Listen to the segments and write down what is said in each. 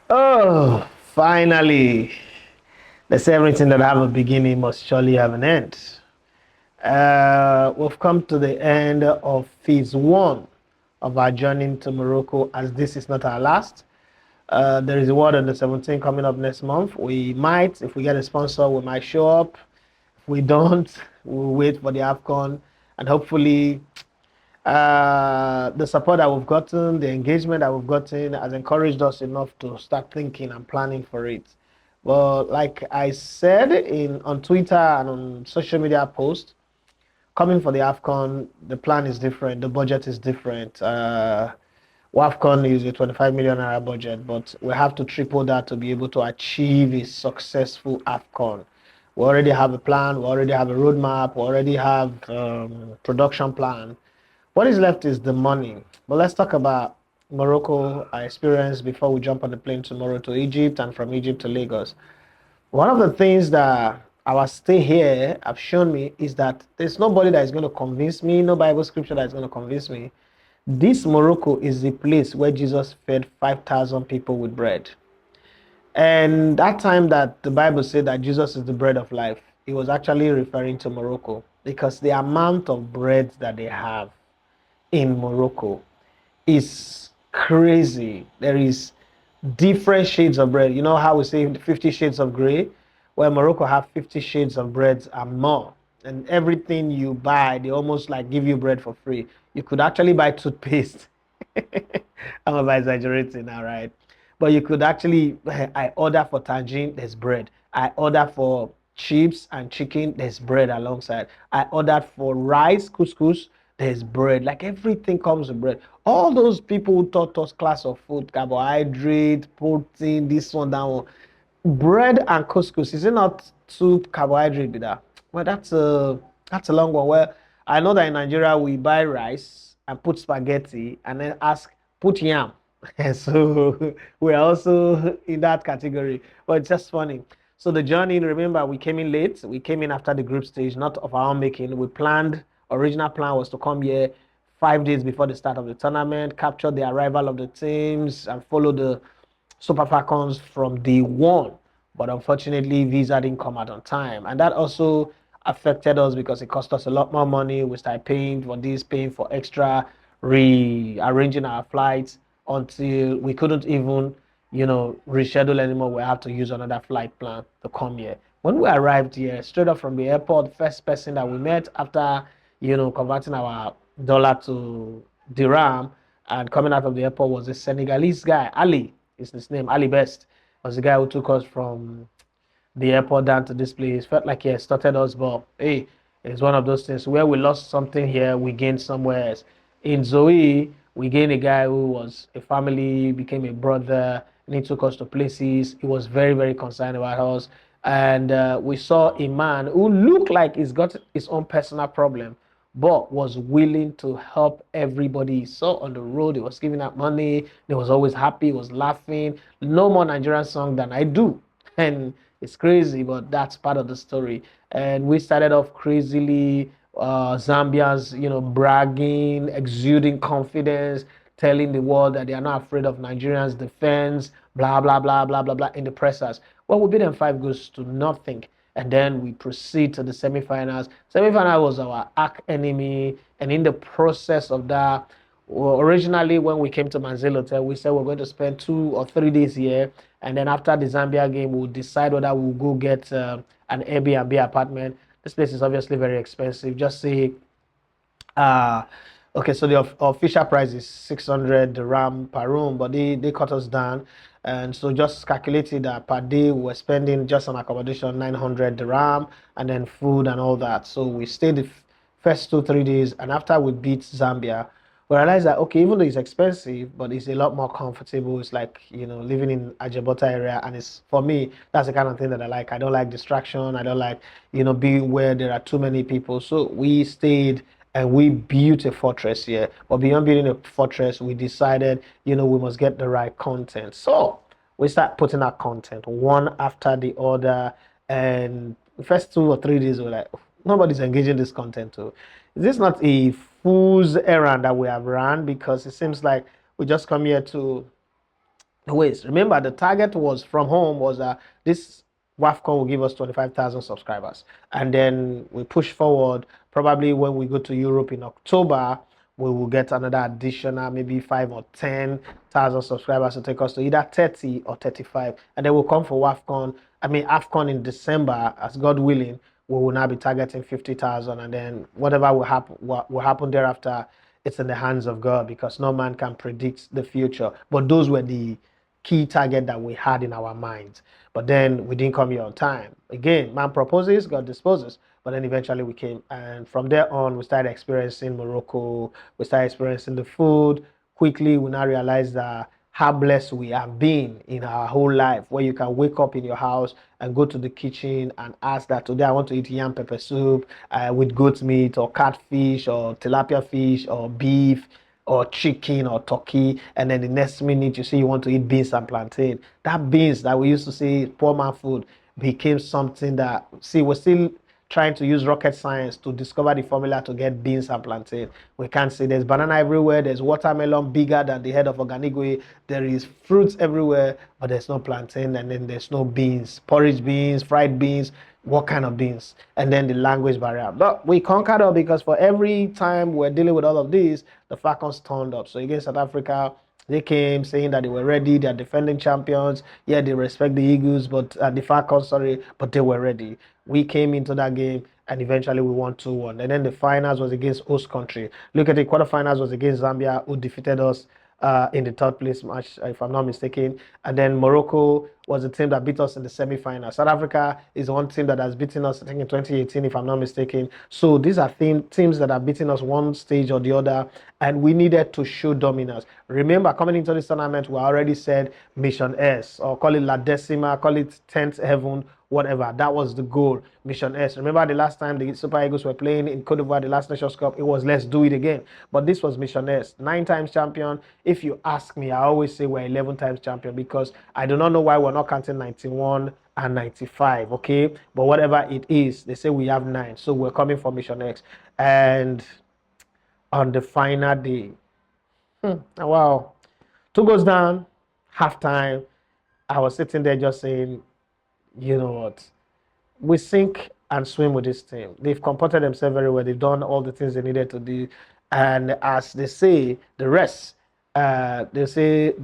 Oh, finally. They say everything that have a beginning must surely have an end. We've come to the end of phase one of our journey to Morocco, as this is not our last. There is a word on the 17th coming up next month. We might, if we get a sponsor, we might show up. If we don't, we'll wait for the AFCON, and hopefully the support that we've gotten, the engagement that we've gotten has encouraged us enough to start thinking and planning for it. Well, like I said in on Twitter and on social media posts, coming for the AFCON, the plan is different, the budget is different. WAFCON is a 25 million naira budget, but we have to triple that to be able to achieve a successful AFCON. We already have a plan, we already have a roadmap, we already have production plan. What is left is the money. But let's talk about Morocco, our experience before we jump on the plane tomorrow to Egypt and from Egypt to Lagos. One of the things that our stay here have shown me is that there's nobody that is going to convince me, no Bible scripture that is going to convince me. This Morocco is the place where Jesus fed 5,000 people with bread. And that time that the Bible said that Jesus is the bread of life, it was actually referring to Morocco because the amount of bread that they have in Morocco is crazy. There is different shades of bread. You know how we say 50 shades of gray? Well, Morocco have 50 shades of bread and more. And everything you buy, they almost like give you bread for free. You could actually buy toothpaste. I'm about exaggerating now, right? But you could actually, I order for tangine, there's bread. I order for chips and chicken, there's bread alongside. I ordered for rice, couscous, there's bread. Like everything comes with bread. All those people who taught us class of food, carbohydrate, protein, this one, that one. Bread and couscous, is it not too carbohydrate with that? Well, that's a long one. Well, I know that in Nigeria we buy rice and put spaghetti and then ask put yam. So we're also in that category. But it's just funny. So the journey, remember, we came in late. We came in after the group stage, not of our own making. We planned, original plan was to come here 5 days before the start of the tournament, capture the arrival of the teams, and follow the Super Falcons from day one. But unfortunately, visa didn't come out on time. And that also affected us because it cost us a lot more money. We started paying for this, paying for extra, rearranging our flights until we couldn't even, reschedule anymore. We have to use another flight plan to come here. When we arrived here, straight up from the airport, first person that we met after, converting our dollar to dirham and coming out of the airport was a Senegalese guy, Ali is his name, Ali Best, was the guy who took us from the airport down to this place. Felt like he had started us, but hey, it's one of those things where we lost something here, we gained somewhere else. In Zoe, we gained a guy who was a family, became a brother, and he took us to places. He was very, very concerned about us. And we saw a man who looked like he's got his own personal problem, but was willing to help everybody he saw on the road. He was giving out money. He was always happy. He was laughing. No more Nigerian song than I do. And it's crazy, but that's part of the story. And we started off crazily, Zambians, bragging, exuding confidence, telling the world that they are not afraid of Nigerians' defense, blah, blah, blah, blah, blah, blah, in the pressers. Well, we beat them 5 goals to nothing. And then we proceed to the semifinals. Semifinal was our arch enemy. And in the process of that, well, originally when we came to Manzil Hotel, we said we're going to spend 2 or 3 days here. And then after the Zambia game, we'll decide whether we'll go get an Airbnb apartment. This place is obviously very expensive. Just say, uh, okay, so the official price is 600 dirham per room, but they cut us down. And so just calculated that per day we're spending just on accommodation 900 dirham and then food and all that. So we stayed the first 2 3 days, and after we beat Zambia, we realized that okay, even though it's expensive, but it's a lot more comfortable. It's like living in Ajabota area, and it's for me that's the kind of thing that I like. I don't like distraction. I don't like being where there are too many people. So we stayed and we built a fortress here. But beyond building a fortress, we decided we must get the right content. So we start putting out content one after the other, and the first 2 or 3 days we're like nobody's engaging this content too. Is this not a fool's errand that we have run? Because it seems like we just come here to ways. Remember, the target was from home was this WAFCON will give us 25,000 subscribers. And then we push forward. Probably when we go to Europe in October, we will get another additional maybe 5 or 10,000 subscribers to take us to either 30 or 35. And then we'll come for WAFCON. I mean, AFCON in December, as God willing, we will now be targeting 50,000. And then whatever will happen thereafter, it's in the hands of God because no man can predict the future. But those were the key target that we had in our minds. But then we didn't come here on time. Again, man proposes, God disposes. But then eventually we came. And from there on, we started experiencing Morocco. We started experiencing the food. Quickly, we now realized that how blessed we have been in our whole life, where you can wake up in your house and go to the kitchen and ask that today I want to eat yam pepper soup with goat meat or catfish or tilapia fish or beef or chicken or turkey, and then the next minute you say you want to eat beans and plantain. That beans that we used to say poor man food became something that, see, we're still trying to use rocket science to discover the formula to get beans and plantain. We can't say there's banana everywhere, there's watermelon bigger than the head of Oganigwe, there is fruits everywhere, but there's no plantain, and then there's no beans, porridge beans, fried beans, what kind of beans, and then the language barrier. But we conquered all because for every time we're dealing with all of these, the Falcons turned up. So against South Africa, they came saying that they were ready, they're defending champions. Yeah, they respect the Eagles, but the Falcons, sorry, but they were ready. We came into that game and eventually we won 2-1. And then the finals was against host country. Look at the quarterfinals was against Zambia, who defeated us in the third place match, if I'm not mistaken. And then Morocco was the team that beat us in the semi-final. South Africa is one team that has beaten us, I think, in 2018, if I'm not mistaken. So these are teams that have beaten us one stage or the other, and we needed to show dominance. Remember, coming into this tournament, we already said Mission S, or call it La Decima, call it 10th Heaven, whatever. That was the goal, Mission S. Remember the last time the Super Eagles were playing in Cote d'Ivoire, the last Nations Cup, it was let's do it again. But this was Mission S, 9 times champion. If you ask me, I always say we're 11 times champion because I do not know why we're not counting 91 and 95, okay? But whatever it is, they say we have 9. So we're coming for Mission X. And on the final day, wow, 2 goes down, halftime. I was sitting there just saying, you know what? We sink and swim with this team. They've comported themselves very well. They've done all the things they needed to do. And as they say, the rest, as they say,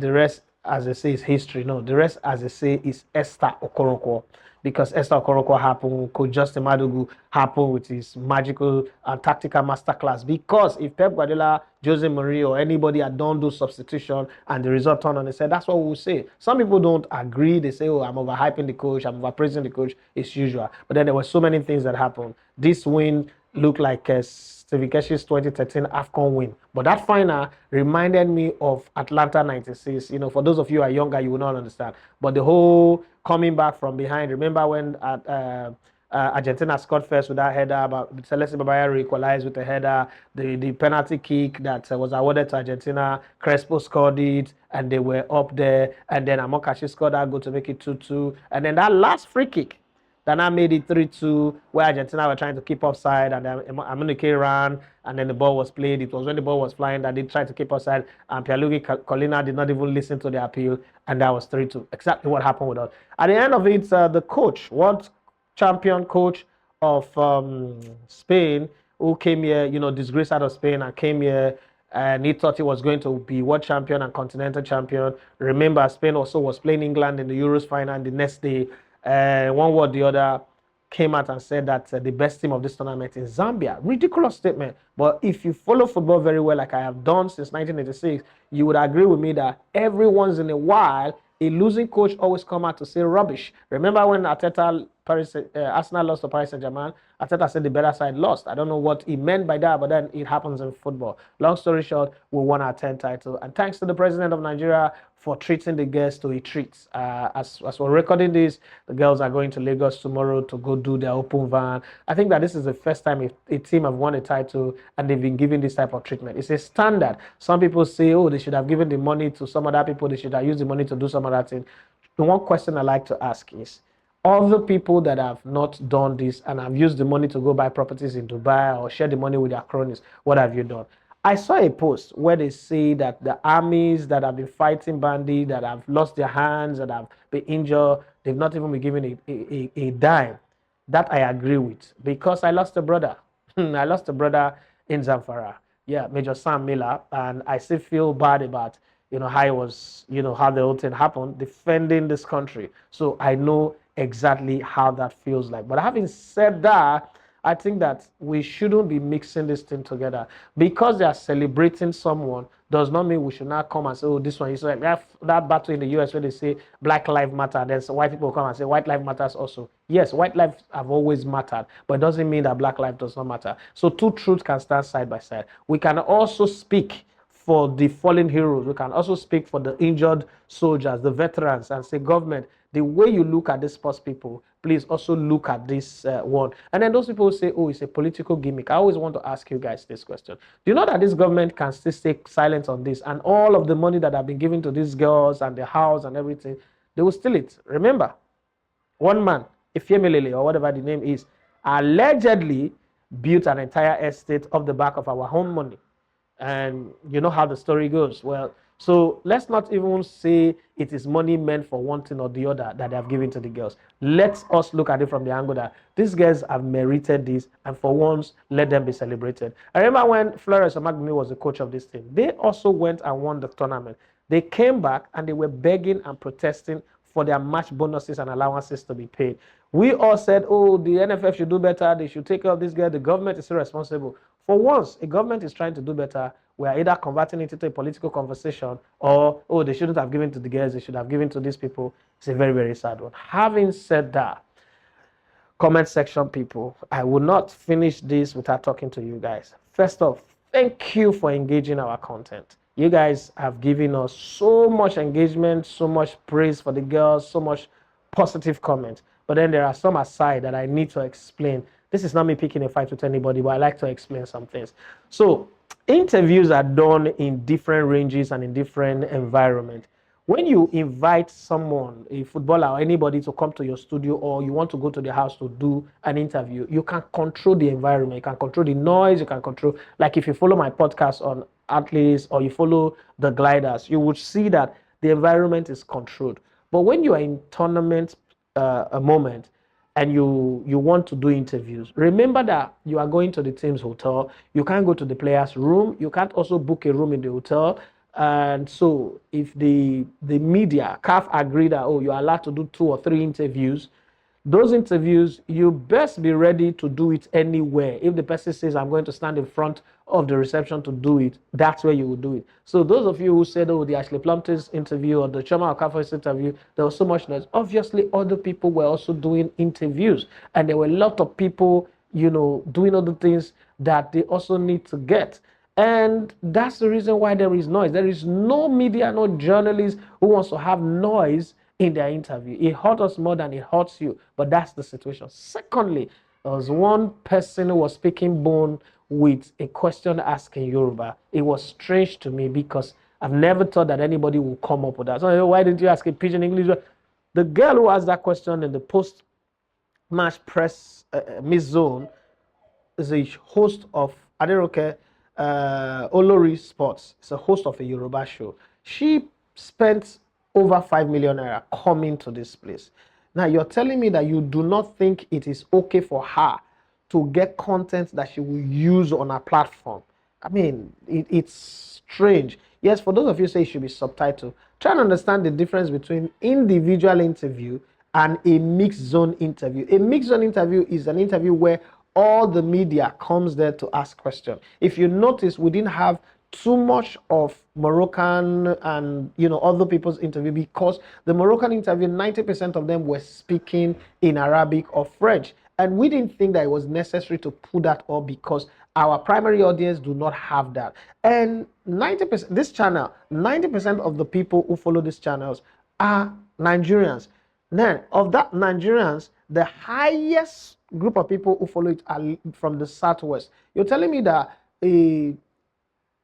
is history. No, the rest, as they say, is Esther Okoronkwo. Because Esther Okoronkwo happened, Coach Justin Madugu happened with his magical and tactical masterclass. Because if Pep Guardiola, Jose Mourinho, or anybody had done those substitution and the result turned on, they said that's what we will say. Some people don't agree. They say, "Oh, I'm overhyping the coach. I'm overpraising the coach." It's usual. But then there were so many things that happened. This win looked like Stevie Keshi's 2013 AFCON win. But that final reminded me of Atlanta 96. You know, for those of you who are younger, you will not understand. But the whole coming back from behind. Remember when Argentina scored first with that header, but Celeste Babayaro equalized with a header. The penalty kick that was awarded to Argentina, Crespo scored it, and they were up there. And then Amokachi scored that goal to make it 2-2. And then that last free kick, that now made it 3-2, where Argentina were trying to keep offside, and Amunike ran, and then the ball was played. It was when the ball was flying that they tried to keep offside, and Pierluigi Collina did not even listen to the appeal, and that was 3-2. Exactly what happened with us. At the end of it, the coach, world champion coach of Spain, who came here, you know, disgraced out of Spain and came here, and he thought he was going to be world champion and continental champion. Remember, Spain also was playing England in the Euros final, and the next day, one word or the other, came out and said that the best team of this tournament is Zambia. Ridiculous statement. But if you follow football very well, like I have done since 1986, you would agree with me that every once in a while, a losing coach always come out to say rubbish. Remember when Arsenal lost to Paris Saint-Germain? Arteta said the better side lost. I don't know what he meant by that, but then it happens in football. Long story short, we won our 10th title. And thanks to the president of Nigeria for treating the girls to a treat. As we're recording this, the girls are going to Lagos tomorrow to go do their open van. I think that this is the first time a team have won a title and they've been given this type of treatment. It's a standard. Some people say, oh, they should have given the money to some other people. They should have used the money to do some other thing. The one question I like to ask is, other people that have not done this and have used the money to go buy properties in Dubai or share the money with their cronies, what have you done? I saw a post where they say that the armies that have been fighting bandits, that have lost their hands, that have been injured, they've not even been given a dime. That I agree with because I lost a brother. I lost a brother in Zamfara. Yeah, Major Sam Miller, and I still feel bad about how it was, how the whole thing happened, defending this country. So I know exactly how that feels like. But having said that, I think that we shouldn't be mixing this thing together because they are celebrating someone does not mean we should not come and say, oh, this one. You like that battle in the US where they say Black Lives Matter. Then white people come and say white lives matters also. Yes, white lives have always mattered, but it doesn't mean that black life does not matter. So two truths can stand side by side. We can also speak for the fallen heroes. We can also speak for the injured soldiers, the veterans, and say, government, the way you look at these first people, please also look at this one. And then those people say, oh, it's a political gimmick. I always want to ask you guys this question. Do you know that this government can still stay silent on this, and all of the money that have been given to these girls and the house and everything, they will steal it? Remember, one man, Ifemelele or whatever the name is, allegedly built an entire estate off the back of our home money. And you know how the story goes. Well, so let's not even say it is money meant for one thing or the other that they have given to the girls. Let us look at it from the angle that these girls have merited this, and for once, let them be celebrated. I remember when Flores Omagbimi was the coach of this team, they also went and won the tournament. They came back and they were begging and protesting for their match bonuses and allowances to be paid. We all said, oh, the NFF should do better. They should take care of this girl. The government is irresponsible. For once, a government is trying to do better. We are either converting it into a political conversation or, oh, they shouldn't have given to the girls. They should have given to these people. It's a very, very sad one. Having said that, comment section people, I will not finish this without talking to you guys. First off, thank you for engaging our content. You guys have given us so much engagement, so much praise for the girls, so much positive comment. But then there are some aside that I need to explain. This is not me picking a fight with anybody, but I like to explain some things. So interviews are done in different ranges and in different environments. When you invite someone, a footballer or anybody, to come to your studio, or you want to go to their house to do an interview, you can control the environment. You can control the noise. You can control, like if you follow my podcast on Atlas or you follow the Gliders, you would see that the environment is controlled. But when you are in tournament a moment and you want to do interviews, remember that you are going to the team's hotel. You can't go to the player's room. You can't also book a room in the hotel. And so if the media, CAF agree that, oh, you're allowed to do 2 or 3 interviews, those interviews, you best be ready to do it anywhere. If the person says, I'm going to stand in front of the reception to do it, that's where you will do it. So those of you who said, oh, the Ashley Plumpton's interview or the Choma Okafor's interview, there was so much noise. Obviously, other people were also doing interviews. And there were a lot of people, doing other things that they also need to get. And that's the reason why there is noise. There is no media, no journalist who wants to have noise in their interview. It hurts us more than it hurts you, but that's the situation. Secondly, there was one person who was speaking bone with a question asked in Yoruba. It was strange to me because I've never thought that anybody would come up with that. So why didn't you ask a pidgin English? The girl who asked that question in the post-match press Miss Zone is a host of Aderoke Olori Sports. It's a host of a Yoruba show. She spent over 5 million naira coming to this place. Now, you're telling me that you do not think it is okay for her to get content that she will use on her platform. I mean, it's strange. Yes, for those of you who say it should be subtitled, try and understand the difference between individual interview and a mixed zone interview. A mixed zone interview is an interview where all the media comes there to ask questions. If you notice, we didn't have too much of Moroccan and other people's interview because the Moroccan interview, 90% of them were speaking in Arabic or French. And we didn't think that it was necessary to put that up because our primary audience do not have that. And 90%, this channel, 90% of the people who follow these channels are Nigerians. Then of that Nigerians, the highest group of people who follow it are from the Southwest. You're telling me that a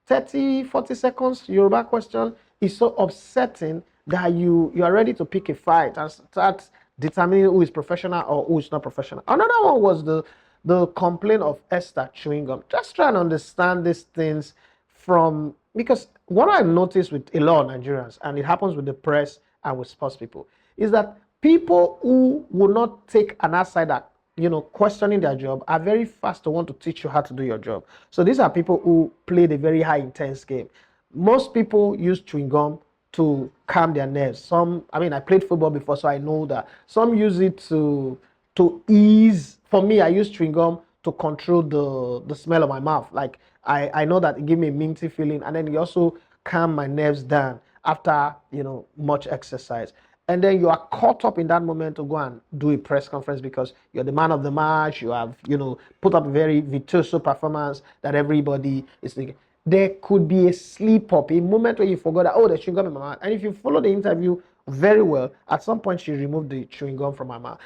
30, 40 seconds Yoruba question is so upsetting that you are ready to pick a fight and start determining who is professional or who is not professional. Another one was the complaint of Esther chewing gum. Just try and understand these things from, because what I've noticed with a lot of Nigerians, and it happens with the press and with sports people, is that people who will not take an outsider, questioning their job, are very fast to want to teach you how to do your job. So these are people who played a very high intense game. Most people use chewing gum to calm their nerves. Some, I mean, I played football before, so I know that. Some use it to ease. For me, I use chewing gum to control the smell of my mouth. Like I know that it gives me a minty feeling, and then it also calm my nerves down after much exercise. And then you are caught up in that moment to go and do a press conference because you're the man of the match. You have put up a very virtuoso performance that everybody is thinking. There could be a slip up, a moment where you forgot that, oh, the chewing gum in my mouth. And if you follow the interview very well, at some point she removed the chewing gum from my mouth.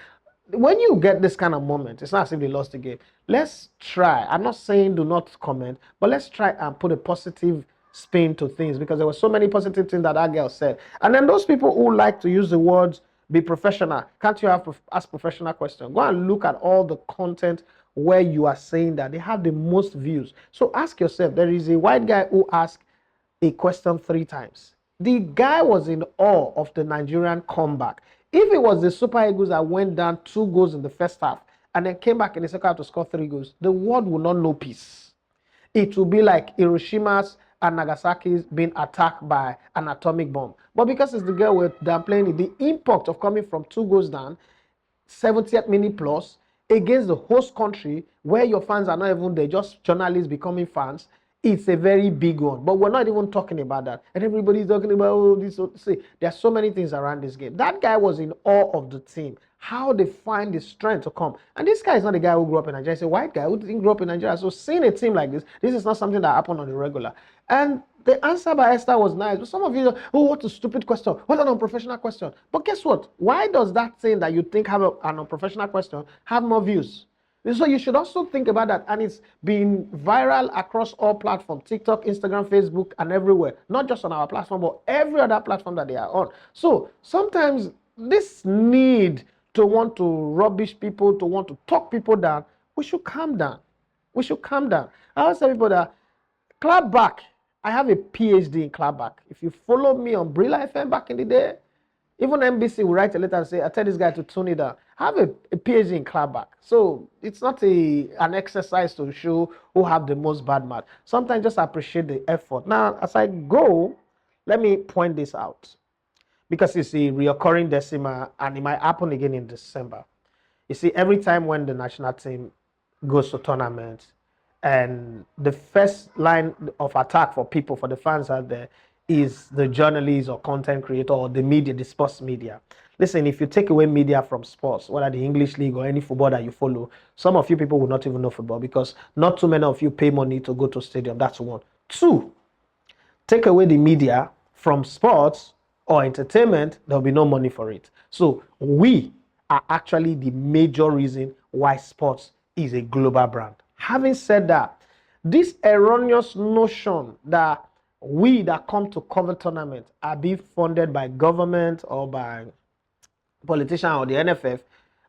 When you get this kind of moment, it's not as if they lost the game. Let's try. I'm not saying do not comment, but let's try and put a positive spin to things, because there were so many positive things that girl said. And then those people who like to use the words be professional, can't you ask professional questions? Go and look at all the content where you are saying that they have the most views. So ask yourself, there is a white guy who asked a question 3 times. The guy was in awe of the Nigerian comeback. If it was the Super Eagles that went down 2 goals in the first half and then came back in the second half to score 3 goals, the world will not know peace. It will be like Hiroshima's and Nagasaki's being attacked by an atomic bomb. But because it's the girl we're downplaying it, the impact of coming from 2 goals down, 70th minute plus, against the host country where your fans are not even there, just journalists becoming fans, it's a very big one. But we're not even talking about that. And everybody's talking about, oh, this. See, there are so many things around this game. That guy was in awe of the team, how they find the strength to come. And this guy is not a guy who grew up in Nigeria. He's a white guy who didn't grow up in Nigeria. So seeing a team like this is not something that happened on the regular. And the answer by Esther was nice. But some of you, oh, what a stupid question. What an unprofessional question. But guess what? Why does that thing that you think have an unprofessional question have more views? So you should also think about that. And it's been viral across all platforms, TikTok, Instagram, Facebook, and everywhere. Not just on our platform, but every other platform that they are on. So sometimes this need to want to rubbish people, to want to talk people down, we should calm down. We should calm down. I always tell people that clapback. I have a PhD in clapback. If you follow me on Brilla FM back in the day, even NBC will write a letter and say, I tell this guy to tune it down. I have a PhD in clapback. So it's not an exercise to show who have the most bad math. Sometimes just appreciate the effort. Now, as I go, let me point this out. Because it's a reoccurring decimal and it might happen again in December. You see, every time when the national team goes to tournaments, and the first line of attack for people, for the fans out there, is the journalist or content creator or the media, the sports media. Listen, if you take away media from sports, whether the English league or any football that you follow, some of you people will not even know football because not too many of you pay money to go to stadium. That's one. 2, take away the media from sports or entertainment, there'll be no money for it. So we are actually the major reason why sports is a global brand. Having said that, this erroneous notion that we that come to cover tournaments are being funded by government or by politician or the NFF,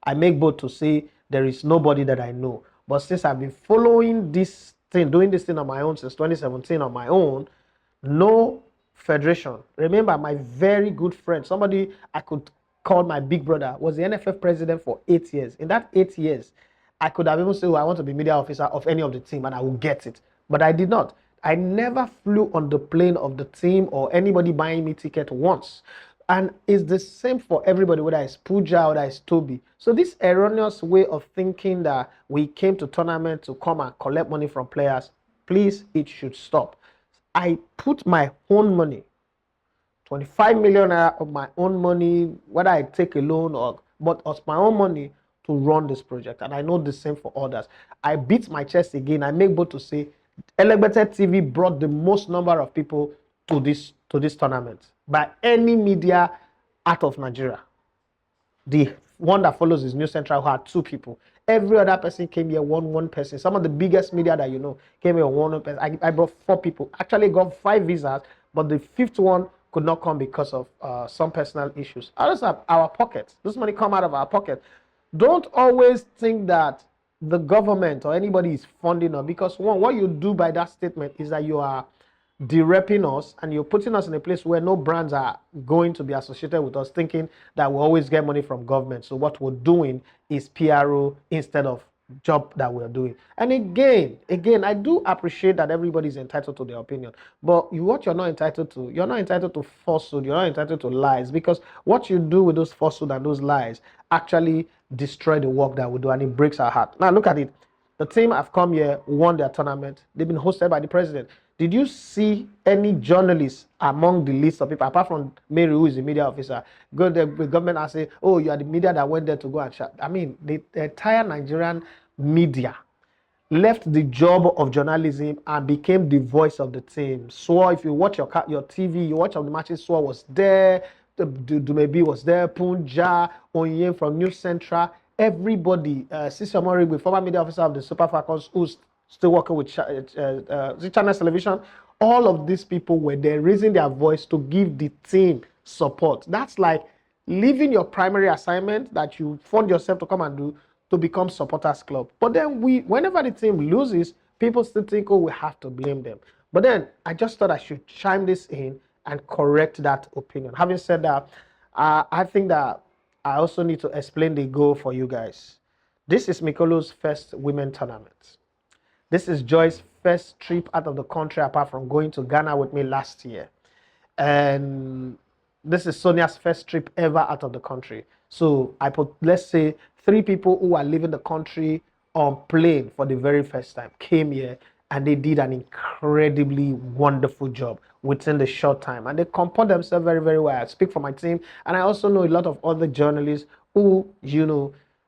I make bold to say there is nobody that I know. But since I've been following this thing, doing this thing on my own since 2017 on my own, no federation. Remember, my very good friend, somebody I could call my big brother, was the NFF president for 8 years. In that 8 years, I could have even said, oh, I want to be media officer of any of the team and I will get it. But I did not. I never flew on the plane of the team or anybody buying me ticket once. And it's the same for everybody, whether it's Pooja or whether it's Toby. So this erroneous way of thinking that we came to tournament to come and collect money from players, please, it should stop. I put my own money, 25 million of my own money, whether I take a loan or but of my own money to run this project. And I know the same for others. I beat my chest again. I make bold to say Elevated TV brought the most number of people to this tournament by any media out of Nigeria. The one that follows is News Central, who had 2 people. Every other person came here, one person. Some of the biggest media that you know came here, one person. I brought 4 people. Actually got 5 visas, but the 5th one could not come because of some personal issues. Others are our pockets. This money come out of our pocket. Don't always think that the government or anybody is funding us, because one, what you do by that statement is that you are de-repping us, and you're putting us in a place where no brands are going to be associated with us, thinking that we always get money from government. So what we're doing is PRO instead of job that we're doing. And again, I do appreciate that everybody's entitled to their opinion, but what you're not entitled to, you're not entitled to falsehood, you're not entitled to lies, because what you do with those falsehood and those lies actually destroy the work that we do, and it breaks our heart. Now look at it. The team have come here, won their tournament. They've been hosted by the president. Did you see any journalists among the list of people, apart from Mary, who is the media officer, go there, the government and say, oh, you are the media that went there to go and chat? I mean, the entire Nigerian media left the job of journalism and became the voice of the team. So if you watch your TV, you watch of the matches, So was there, Dumebi was there, Punja, Onye from News Central, everybody, Sisi Omorigwe, former media officer of the Super Falcons, who's still working with Channels Television, all of these people were there raising their voice to give the team support. That's like leaving your primary assignment that you fund yourself to come and do to become supporters club. But then whenever the team loses, people still think, oh, we have to blame them. But then I just thought I should chime this in and correct that opinion. Having said that, I think that I also need to explain the goal for you guys. This is Mikolo's first women tournament. This is Joy's first trip out of the country apart from going to Ghana with me last year. And this is Sonia's first trip ever out of the country. So I put, let's say, 3 people who are leaving the country on plane for the very first time came here, and they did an incredibly wonderful job within the short time, and they comport themselves very, very well. I speak for my team, and I also know a lot of other journalists who,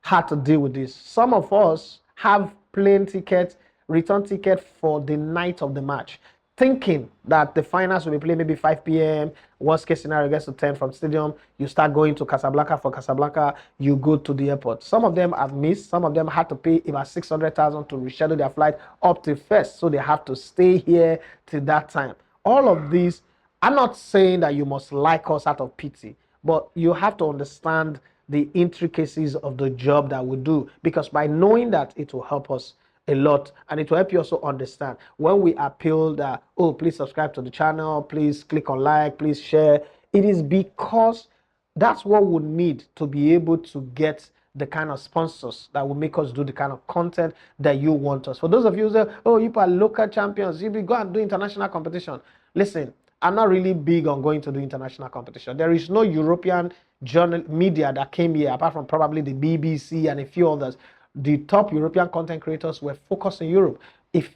had to deal with this. Some of us have plane tickets, return ticket for the night of the match, thinking that the finals will be played maybe 5 p.m. Worst case scenario gets to 10 from stadium. You start going to Casablanca. For Casablanca, you go to the airport. Some of them have missed. Some of them had to pay about 600,000 to reschedule their flight up to first, so they have to stay here till that time. All of these, I'm not saying that you must like us out of pity, but you have to understand the intricacies of the job that we do, because by knowing that, it will help us a lot, and it will help you also understand when we appeal that, oh, please subscribe to the channel, please click on like, please share. It is because that's what we need to be able to get the kind of sponsors that will make us do the kind of content that you want us. For those of you who say, oh, you are local champions, you will go and do international competition. Listen, I'm not really big on going to do international competition. There is no European media that came here, apart from probably the BBC and a few others. The top European content creators were focused in Europe. If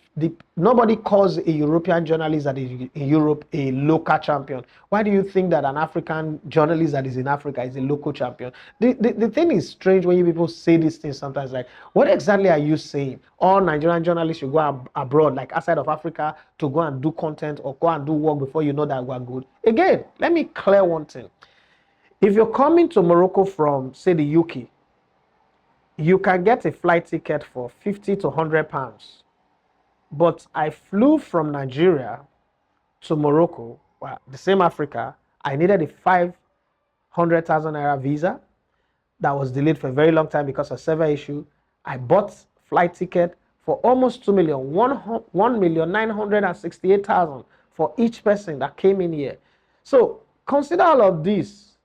nobody calls a European journalist that is in Europe a local champion, why do you think that an African journalist that is in Africa is a local champion? The thing is strange when you people say these things sometimes, like, what exactly are you saying? All Nigerian journalists should go abroad, like outside of Africa, to go and do content or go and do work before you know that we're good. Again, let me clear one thing. If you're coming to Morocco from, say, the UK, you can get a flight ticket for 50 to 100 pounds. But I flew from Nigeria to Morocco, well, the same Africa. I needed a 500,000 naira visa that was delayed for a very long time because of server issue. I bought flight ticket for almost 2 million, 1,968,000 for each person that came in here. So consider all of this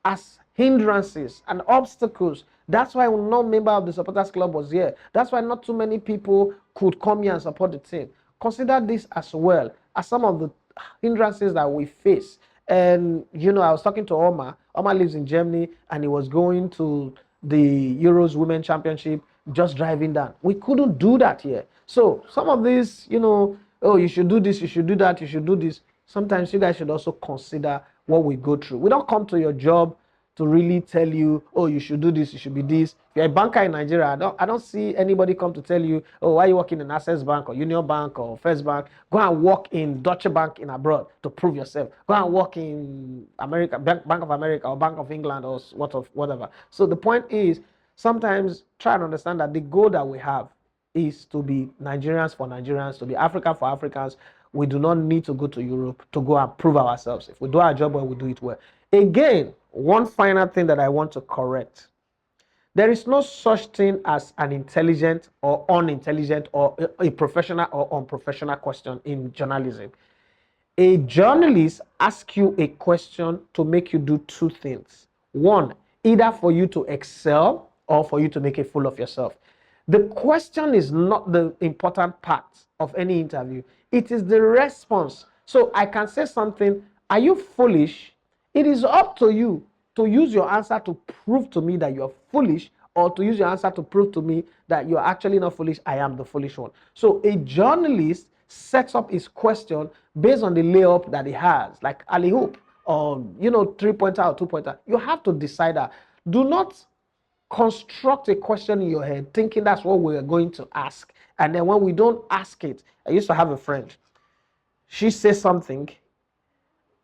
as hindrances and obstacles. That's why no member of the supporters club was here. That's why not too many people could come here and support the team. Consider this as well as some of the hindrances that we face. And I was talking to Omar. Omar lives in Germany, and he was going to the Euros Women Championship, just driving down. We couldn't do that here. So some of these, oh, you should do this, you should do that, you should do this. Sometimes you guys should also consider what we go through. We don't come to your job to really tell you, oh, you should do this, you should be this. If you're a banker in Nigeria, I don't see anybody come to tell you, oh, why are you working in Access Bank or Union Bank or First Bank? Go and work in Deutsche Bank in abroad to prove yourself. Go and work in America, Bank of America or Bank of England or whatever. So the point is, sometimes try and understand that the goal that we have is to be Nigerians for Nigerians, to be Africa for Africans. We do not need to go to Europe to go and prove ourselves. If we do our job well, we do it well. Again, one final thing that I want to correct. There is no such thing as an intelligent or unintelligent or a professional or unprofessional question in journalism. A journalist asks you a question to make you do two things. One, either for you to excel or for you to make a fool of yourself. The question is not the important part of any interview, it is the response. So I can say something, are you foolish? It is up to you to use your answer to prove to me that you're foolish, or to use your answer to prove to me that you're actually not foolish. I am the foolish one. So a journalist sets up his question based on the layup that he has, like alley hoop or 3-pointer or 2-pointer. You have to decide that. Do not construct a question in your head thinking that's what we're going to ask, and then when we don't ask it. I used to have a friend. She says something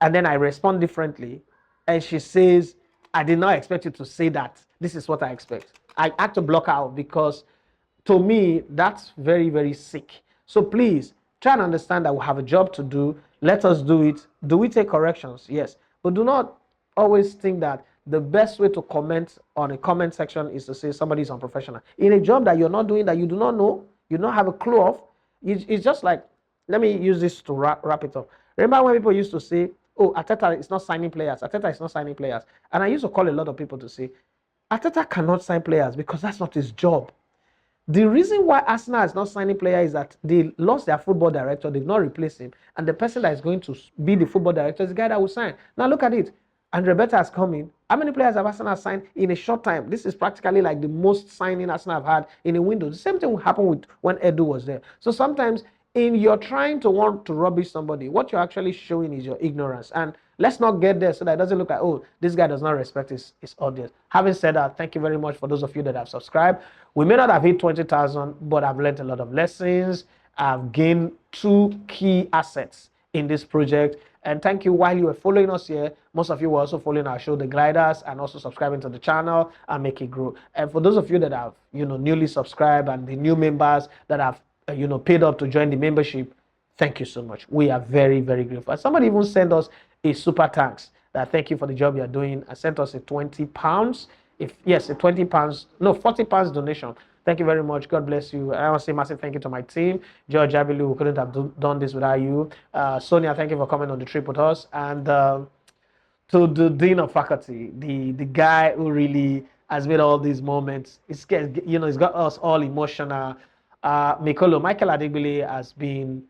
and then I respond differently, and she says, I did not expect you to say that. This is what I expect. I had to block her out, because to me, that's very, very sick. So please try and understand that we have a job to do. Let us do it. Do we take corrections? Yes. But do not always think that the best way to comment on a comment section is to say somebody is unprofessional. In a job that you're not doing, that you do not know, you don't have a clue of, it's just like, let me use this to wrap it up. Remember when people used to say, oh, Ateta is not signing players. Ateta is not signing players. And I used to call a lot of people to say, Ateta cannot sign players because that's not his job. The reason why Arsenal is not signing players is that they lost their football director. They've not replaced him. And the person that is going to be the football director is the guy that will sign. Now look at it. And Roberta has come in. How many players have Arsenal signed in a short time? This is practically like the most signing Arsenal have had in a window. The same thing will happen with when Edu was there. So sometimes in your trying to want to rubbish somebody, what you're actually showing is your ignorance. And let's not get there so that it doesn't look like, oh, this guy does not respect his audience. Having said that, thank you very much for those of you that have subscribed. We may not have hit 20,000, but I've learned a lot of lessons. I've gained 2 key assets in this project. And thank you. While you were following us here, most of you were also following our show, The Gliders, and also subscribing to the channel and make it grow. And for those of you that have, newly subscribed, and the new members that have, paid up to join the membership, thank you so much. We are very, very grateful. And somebody even sent us a super thanks that thank you for the job you're doing, and sent us a £20. A £20, no, £40 donation. Thank you very much. God bless you. I want to say massive thank you to my team. George Abilu, who couldn't have done this without you. Sonia, thank you for coming on the trip with us. And to the Dean of Faculty, the guy who really has made all these moments. He's got us all emotional. Michael Adigbile has been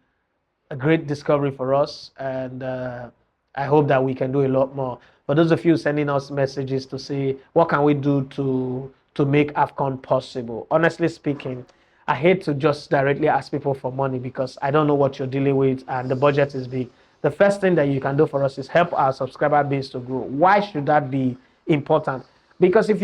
a great discovery for us, and I hope that we can do a lot more. For those of you sending us messages to say, what can we do to make AFCON possible? Honestly speaking, I hate to just directly ask people for money, because I don't know what you're dealing with and the budget is big. The first thing that you can do for us is help our subscriber base to grow. Why should that be important? Because if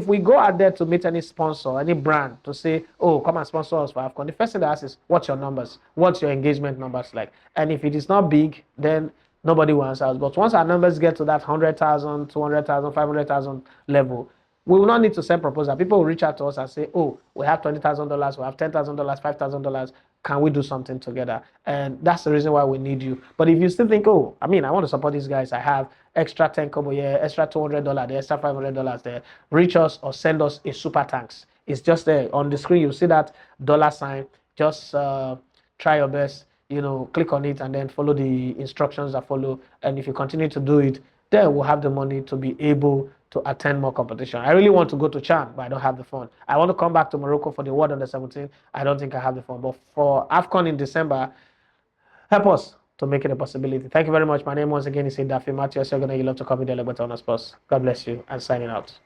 we go out there to meet any sponsor, any brand, to say, oh, come and sponsor us for AFCON, the first thing they ask is, what's your numbers? What's your engagement numbers like? And if it is not big, then nobody will answer us. But once our numbers get to that 100,000, 200,000, 500,000 level, we will not need to send proposal. People will reach out to us and say, oh, we have $20,000, we have $10,000, $5,000. Can we do something together? And that's the reason why we need you. But if you still think, oh, I want to support these guys, I have extra 10 kobo here, extra $200 there, extra $500 there, reach us or send us a super thanks. It's just there on the screen. You see that $sign. Just try your best, click on it and then follow the instructions that follow. And if you continue to do it, then we'll have the money to be able to attend more competition. I really want to go to Chan, but I don't have the fund. I want to come back to Morocco for the World Under 17. I don't think I have the fund. But for AFCON in December, help us to make it a possibility. Thank you very much. My name once again is Daffy Matthew. You're going to love to copy the Legba Sports. God bless you, and signing out.